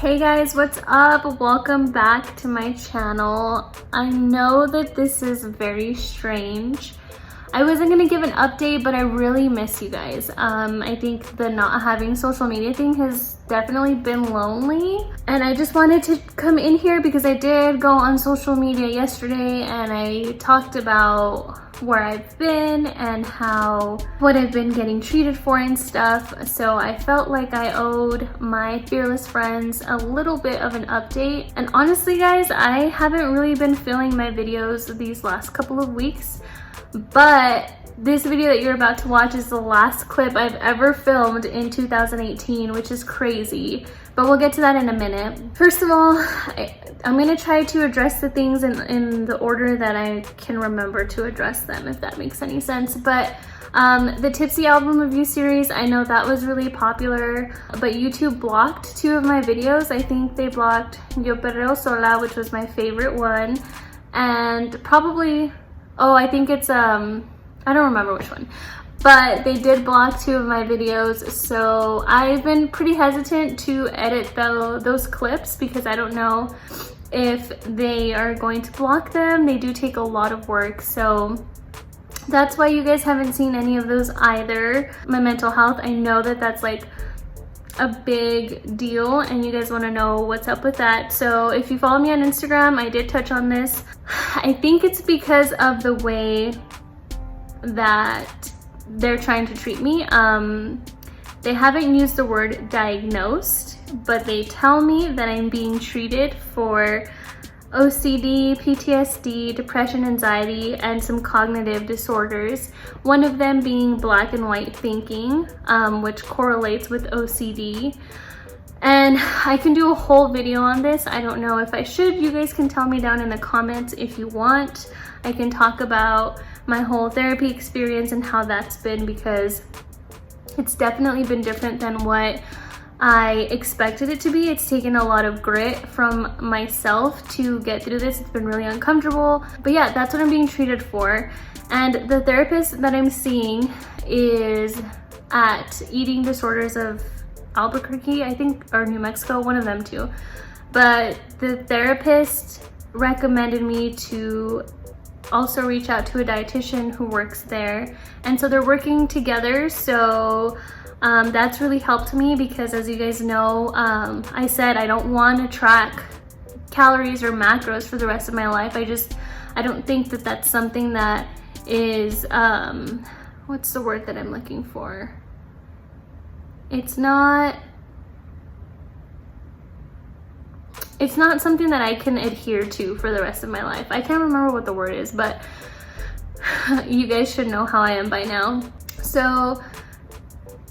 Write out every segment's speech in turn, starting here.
Hey guys, what's up? Welcome back to my channel. I know that this is very strange. I wasn't gonna give an update, but I really miss you guys. I think the not having social media thing has definitely been lonely. And I just wanted to come in here because I did go on social media yesterday and I talked about where I've been and what I've been getting treated for and stuff. So I felt like I owed my fearless friends a little bit of an update. And honestly guys, I haven't really been filming my videos these last couple of weeks, but this video that you're about to watch is the last clip I've ever filmed in 2018, which is crazy, but we'll get to that in a minute. First of all, I'm gonna try to address the things in the order that I can remember to address them, if that makes any sense. But the Tipsy album review series, I know that was really popular, but YouTube blocked two of my videos. I think they blocked Yo Perreo Sola, which was my favorite one, and probably, I think it's, I don't remember which one, but they did block two of my videos. So I've been pretty hesitant to edit those clips because I don't know if they are going to block them. They do take a lot of work. So that's why you guys haven't seen any of those either. My mental health, I know that that's like a big deal and you guys want to know what's up with that. So if you follow me on Instagram, I did touch on this. I think it's because of the way that they're trying to treat me. They haven't used the word diagnosed, but they tell me that I'm being treated for OCD, PTSD, depression, anxiety, and some cognitive disorders. One of them being black and white thinking, which correlates with OCD. And I can do a whole video on this. I don't know if I should. You guys can tell me down in the comments if you want. I can talk about my whole therapy experience and how that's been, because it's definitely been different than what I expected it to be. It's taken a lot of grit from myself to get through this. It's been really uncomfortable, but yeah, that's what I'm being treated for. And the therapist that I'm seeing is at Eating Disorders of Albuquerque, I think, or New Mexico, one of them two. But the therapist recommended me to also reach out to a dietitian who works there, and so they're working together. So that's really helped me because, as you guys know, I said I don't want to track calories or macros for the rest of my life. I don't think that that's something that is what's the word that I'm looking for? It's not something that I can adhere to for the rest of my life. I can't remember what the word is, but you guys should know how I am by now. So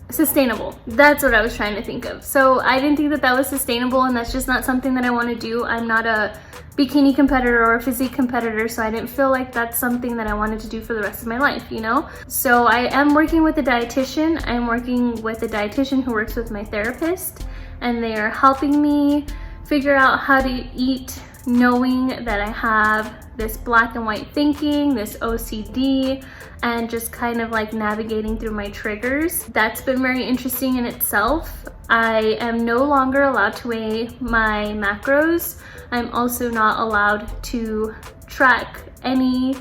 sustainable, that's what I was trying to think of. So I didn't think that that was sustainable, and that's just not something that I want to do. I'm not a bikini competitor or a physique competitor, so I didn't feel like that's something that I wanted to do for the rest of my life, you know? So I am working with a dietitian. I'm working with a dietitian who works with my therapist, and they are helping me figure out how to eat, knowing that I have this black and white thinking, this OCD, and just kind of like navigating through my triggers. That's been very interesting in itself. I am no longer allowed to weigh my macros. I'm also not allowed to track any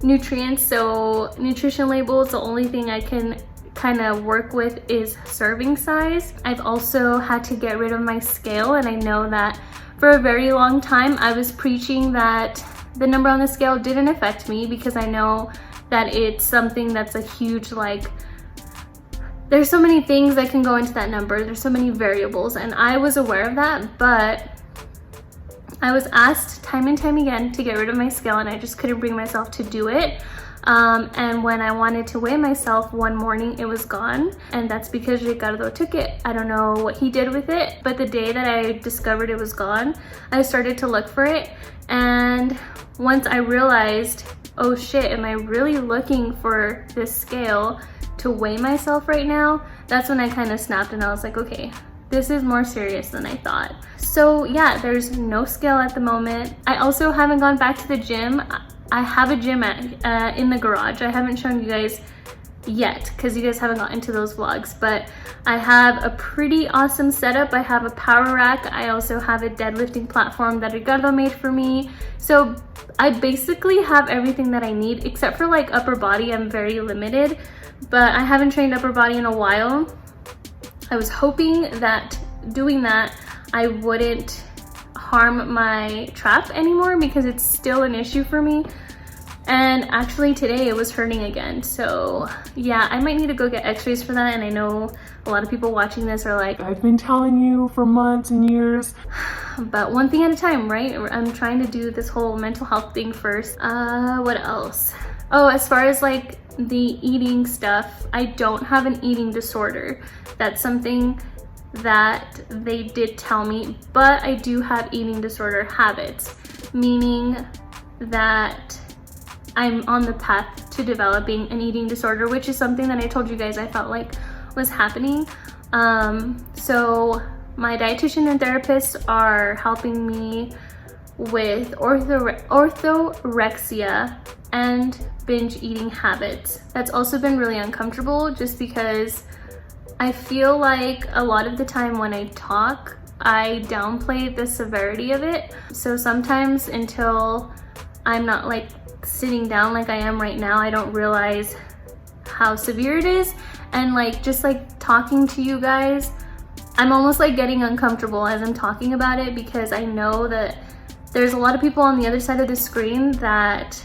nutrients. So nutrition labels, the only thing I can kind of work with is serving size. I've also had to get rid of my scale, and I know that for a very long time I was preaching that the number on the scale didn't affect me, because I know that it's something that's a huge, like, there's so many things that can go into that number, there's so many variables, and I was aware of that, but I was asked time and time again to get rid of my scale, and I just couldn't bring myself to do it. And when I wanted to weigh myself one morning, it was gone, and that's because Ricardo took it. I don't know what he did with it, but the day that I discovered it was gone, I started to look for it, and once I realized, oh shit, am I really looking for this scale to weigh myself right now? That's when I kind of snapped, and I was like, okay, this is more serious than I thought. So yeah, there's no scale at the moment. I also haven't gone back to the gym. I have a gym in the garage. I haven't shown you guys yet, because you guys haven't gotten to those vlogs. But I have a pretty awesome setup. I have a power rack. I also have a deadlifting platform that Ricardo made for me. So I basically have everything that I need, except for like upper body. I'm very limited, but I haven't trained upper body in a while. I was hoping that doing that, I wouldn't harm my trap anymore, because it's still an issue for me. And actually today it was hurting again. So yeah, I might need to go get x-rays for that. And I know a lot of people watching this are like, I've been telling you for months and years. But one thing at a time, right? I'm trying to do this whole mental health thing first. What else? Oh, as far as like the eating stuff, I don't have an eating disorder. That's something that they did tell me, but I do have eating disorder habits, meaning that I'm on the path to developing an eating disorder, which is something that I told you guys I felt like was happening. So my dietitian and therapist are helping me with orthorexia and binge eating habits. That's also been really uncomfortable, just because I feel like a lot of the time when I talk, I downplay the severity of it. So sometimes until I'm not like sitting down like I am right now, I don't realize how severe it is. And like just like talking to you guys, I'm almost like getting uncomfortable as I'm talking about it, because I know that there's a lot of people on the other side of the screen that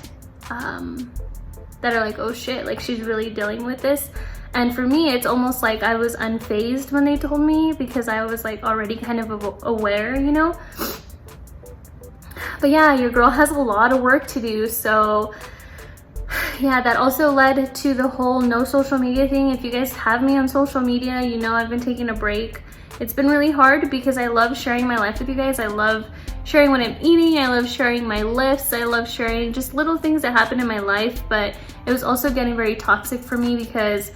that are like, oh shit, like she's really dealing with this. And for me, it's almost like I was unfazed when they told me, because I was like already kind of aware, you know? But yeah, your girl has a lot of work to do. So yeah, that also led to the whole no social media thing. If you guys have me on social media, you know I've been taking a break. It's been really hard because I love sharing my life with you guys. I love sharing what I'm eating. I love sharing my lifts. I love sharing just little things that happen in my life. But it was also getting very toxic for me, because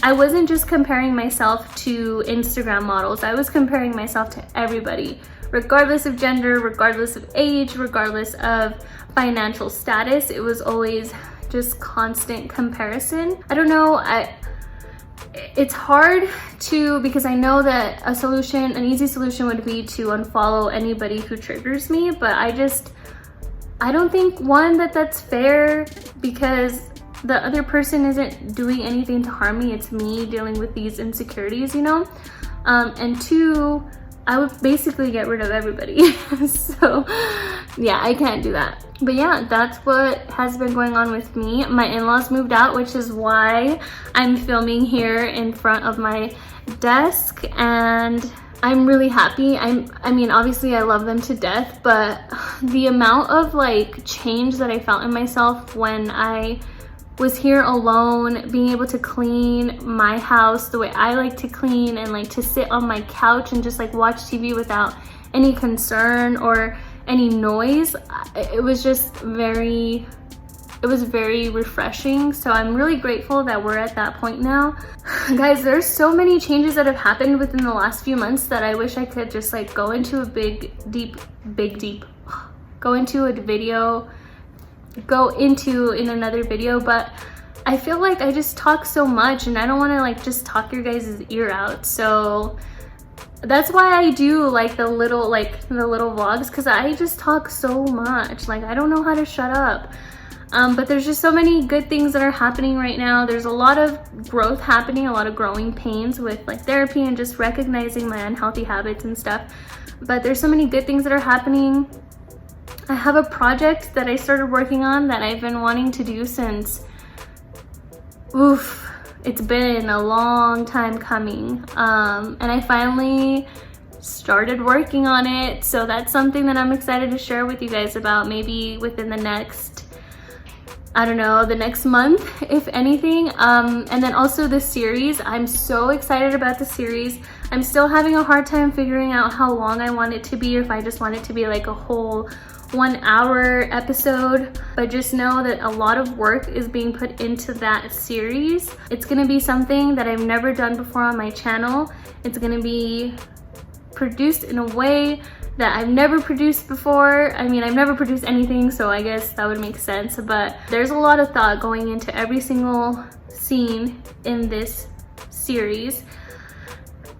I wasn't just comparing myself to Instagram models. I was comparing myself to everybody, regardless of gender, regardless of age, regardless of financial status. It was always just constant comparison. I don't know, it's hard to, because I know that an easy solution would be to unfollow anybody who triggers me, but I don't think, one, that's fair, because the other person isn't doing anything to harm me. It's me dealing with these insecurities, you know? And two, I would basically get rid of everybody. So yeah, I can't do that. But yeah, that's what has been going on with me. My in-laws moved out, which is why I'm filming here in front of my desk, and I'm really happy. I mean, obviously I love them to death, but the amount of like change that I felt in myself when I was here alone, being able to clean my house the way I like to clean, and like to sit on my couch and just like watch TV without any concern or any noise, it was very refreshing. So I'm really grateful that we're at that point now. Guys, there's so many changes that have happened within the last few months that I wish I could just like go into a go into in another video, but I feel like I just talk so much and I don't want to like just talk your guys' ear out. So that's why I do like the little vlogs, because I just talk so much. Like, I don't know how to shut up. But there's just so many good things that are happening right now. There's a lot of growth happening, a lot of growing pains with like therapy and just recognizing my unhealthy habits and stuff. But there's so many good things that are happening. I have a project that I started working on that I've been wanting to do since, it's been a long time coming. And I finally started working on it. So that's something that I'm excited to share with you guys about, maybe within the next, I don't know, the next month, if anything. And then also the series, I'm so excited about the series. I'm still having a hard time figuring out how long I want it to be, or if I just want it to be like a whole 1 hour episode. But just know that a lot of work is being put into that series. It's gonna be something that I've never done before on my channel. It's gonna be produced in a way that I've never produced before. I mean, I've never produced anything, so I guess that would make sense, but there's a lot of thought going into every single scene in this series.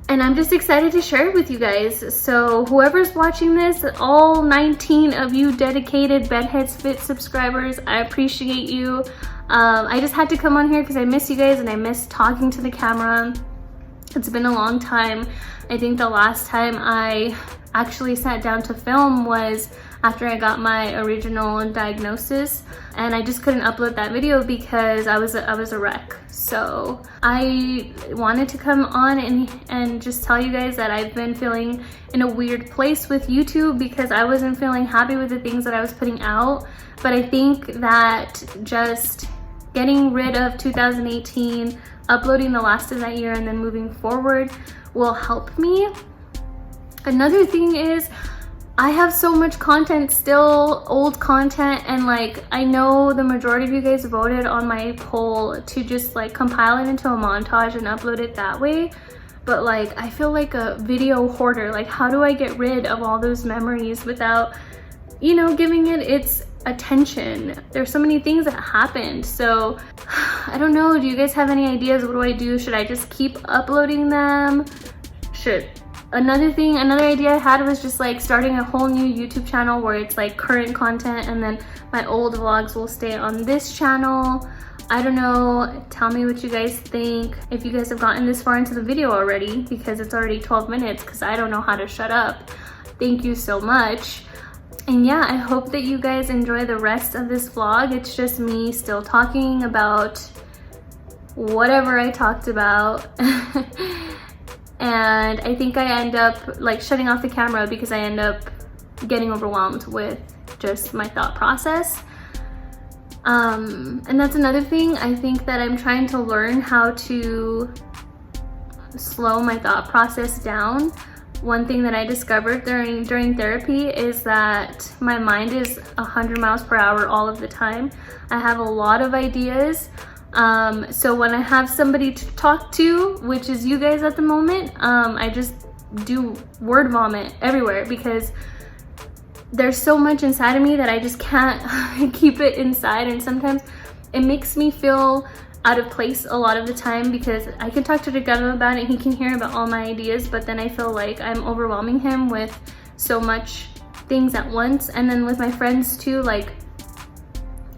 And I'm just excited to share it with you guys. So whoever's watching this, all 19 of you dedicated Bedheads Fit subscribers, I appreciate you. I just had to come on here because I miss you guys and I miss talking to the camera. It's been a long time. I think the last time I actually sat down to film was after I got my original diagnosis, and I just couldn't upload that video because I was a wreck. So I wanted to come on and just tell you guys that I've been feeling in a weird place with YouTube because I wasn't feeling happy with the things that I was putting out. But I think that just getting rid of 2018, uploading the last of that year, and then moving forward will help me. Another thing is, I have so much content still, old content, and like I know the majority of you guys voted on my poll to just like compile it into a montage and upload it that way. But like I feel like a video hoarder. Like, how do I get rid of all those memories without, you know, giving it its attention? There's so many things that happened. So I don't know, do you guys have any ideas? What do I do? Should I just keep uploading them? Another idea I had was just like starting a whole new YouTube channel where it's like current content, and then my old vlogs will stay on this channel. I don't know, tell me what you guys think. If you guys have gotten this far into the video already, because it's already 12 minutes, because I don't know how to shut up. Thank you so much. And yeah, I hope that you guys enjoy the rest of this vlog. It's just me still talking about whatever I talked about. And I think I end up like shutting off the camera because I end up getting overwhelmed with just my thought process. And that's another thing. I think that I'm trying to learn how to slow my thought process down. One thing that I discovered during therapy is that my mind is 100 miles per hour all of the time. I have a lot of ideas. So when I have somebody to talk to, which is you guys at the moment, I just do word vomit everywhere because there's so much inside of me that I just can't keep it inside. And sometimes it makes me feel out of place a lot of the time because I can talk to the guy about it, he can hear about all my ideas, but then I feel like I'm overwhelming him with so much things at once. And then with my friends too, like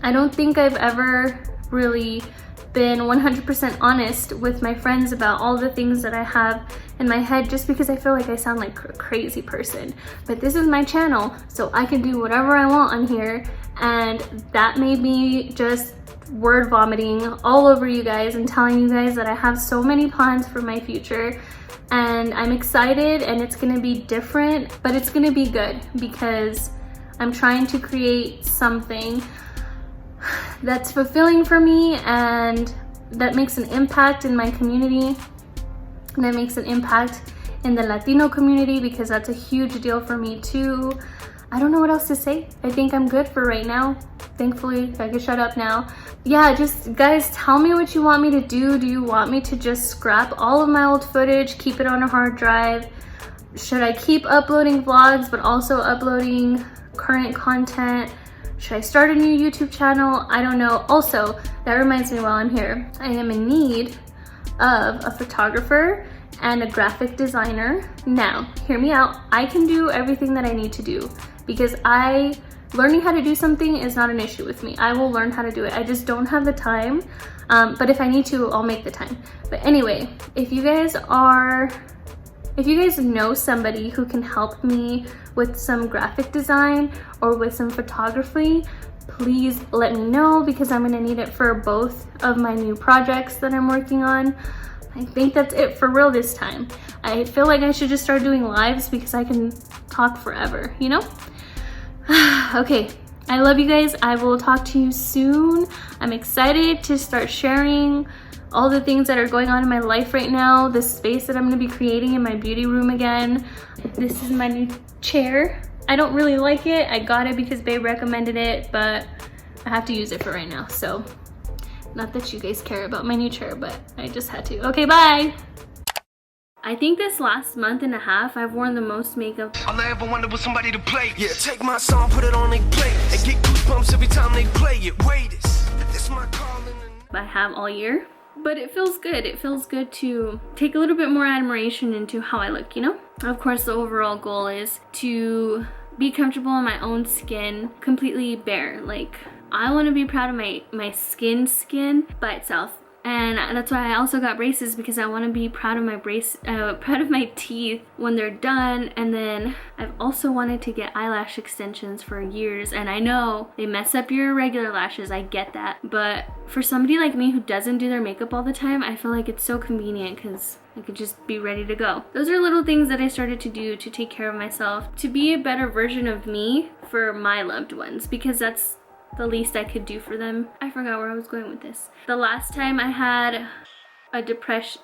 I don't think I've ever really been 100% honest with my friends about all the things that I have in my head, just because I feel like I sound like a crazy person. But this is my channel, so I can do whatever I want on here, and that made me just word vomiting all over you guys and telling you guys that I have so many plans for my future, and I'm excited, and it's gonna be different, but it's gonna be good because I'm trying to create something that's fulfilling for me and that makes an impact in my community, and that makes an impact in the Latino community, because that's a huge deal for me too. I don't know what else to say. I think I'm good for right now. Thankfully, I can shut up now. Yeah, just guys, tell me what you want me to do. Do you want me to just scrap all of my old footage, keep it on a hard drive? Should I keep uploading vlogs but also uploading current content? Should I start a new YouTube channel? I don't know. Also, that reminds me, while I'm here, I am in need of a photographer and a graphic designer. Now, hear me out. I can do everything that I need to do because learning how to do something is not an issue with me. I will learn how to do it. I just don't have the time. But if I need to, I'll make the time. But anyway, if you guys know somebody who can help me with some graphic design or with some photography, please let me know, because I'm gonna need it for both of my new projects that I'm working on. I think that's it for real this time. I feel like I should just start doing lives because I can talk forever, you know? Okay, I love you guys. I will talk to you soon. I'm excited to start sharing all the things that are going on in my life right now, the space that I'm gonna be creating in my beauty room again. This is my new chair. I don't really like it. I got it because babe recommended it, but I have to use it for right now. So, not that you guys care about my new chair, but I just had to. Okay, bye. I think this last month and a half, I've worn the most makeup. All I ever wanted was somebody to play. Yeah, take my song, put it on a play, and get goosebumps every time they play it. Wait, this my calling. I have all year, but it feels good. It feels good to take a little bit more admiration into how I look, you know? Of course, the overall goal is to be comfortable in my own skin, completely bare. Like, I want to be proud of my skin by itself. And that's why I also got braces, because I want to be proud of my proud of my teeth when they're done. And then I've also wanted to get eyelash extensions for years, and I know they mess up your regular lashes, I get that, but for somebody like me who doesn't do their makeup all the time, I feel like it's so convenient because I could just be ready to go. Those are little things that I started to do to take care of myself, to be a better version of me for my loved ones, because that's the least I could do for them. I forgot where I was going with this. The last time I had a depression,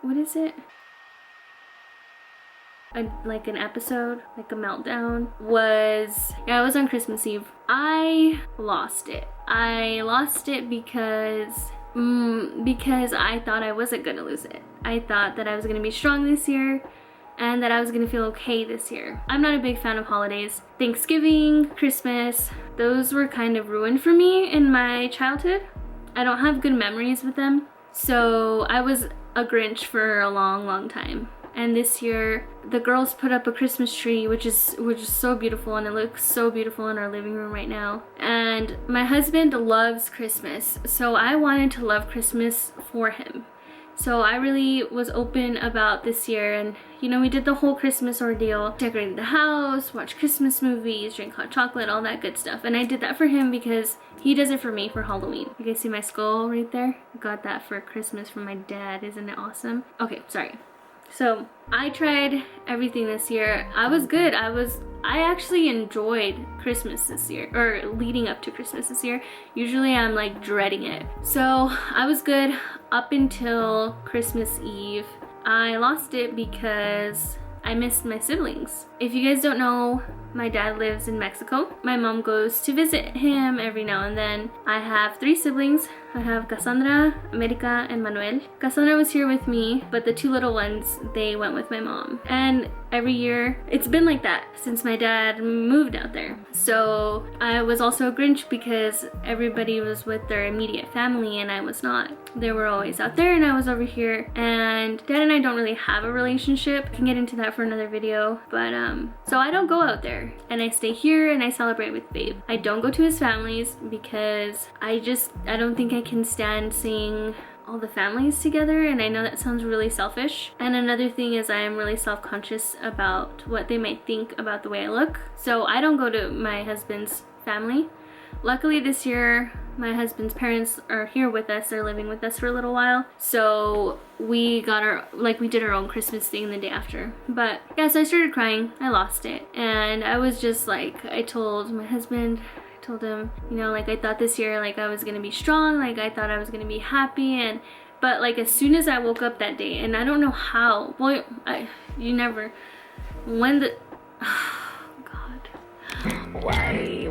what is it? Like an episode, like a meltdown, was, yeah, it was on Christmas Eve. I lost it. I lost it because I thought I wasn't gonna lose it. I thought that I was gonna be strong this year, and that I was gonna feel okay this year. I'm not a big fan of holidays. Thanksgiving, Christmas, those were kind of ruined for me in my childhood. I don't have good memories with them. So I was a Grinch for a long time. And this year, the girls put up a Christmas tree, which is so beautiful, and it looks so beautiful in our living room right now. And my husband loves Christmas, so I wanted to love Christmas for him. So I really was open about this year, and you know, we did the whole Christmas ordeal, decorated the house, watched Christmas movies, drink hot chocolate, all that good stuff. And I did that for him because he does it for me for Halloween. You guys see my skull right there? I got that for Christmas from my dad. Isn't it awesome? Okay, sorry. So I tried everything this year. I was good. I actually enjoyed Christmas this year, or leading up to Christmas this year. Usually I'm like dreading it. So I was good up until Christmas Eve. I lost it because I missed my siblings. If you guys don't know, my dad lives in Mexico. My mom goes to visit him every now and then. I have 3 siblings. I have Cassandra, America, and Manuel. Cassandra was here with me, but the 2 little ones, they went with my mom. And every year, it's been like that since my dad moved out there. So I was also a Grinch because everybody was with their immediate family and I was not. They were always out there and I was over here. And Dad and I don't really have a relationship. I can get into that for another video. But so I don't go out there, and I stay here and I celebrate with Babe. I don't go to his families because I don't think I can stand seeing all the families together, and I know that sounds really selfish. And another thing is I am really self-conscious about what they might think about the way I look. So I don't go to my husband's family. Luckily this year, my husband's parents are here with us. They're living with us for a little while. So we did our own Christmas thing the day after. But yeah, so I started crying. I lost it. And I was just like, I told my husband, told him, you know, like I thought this year, like I was gonna be strong, like I thought I was gonna be happy, but like as soon as I woke up that day, and I don't know how, well, oh God. Why?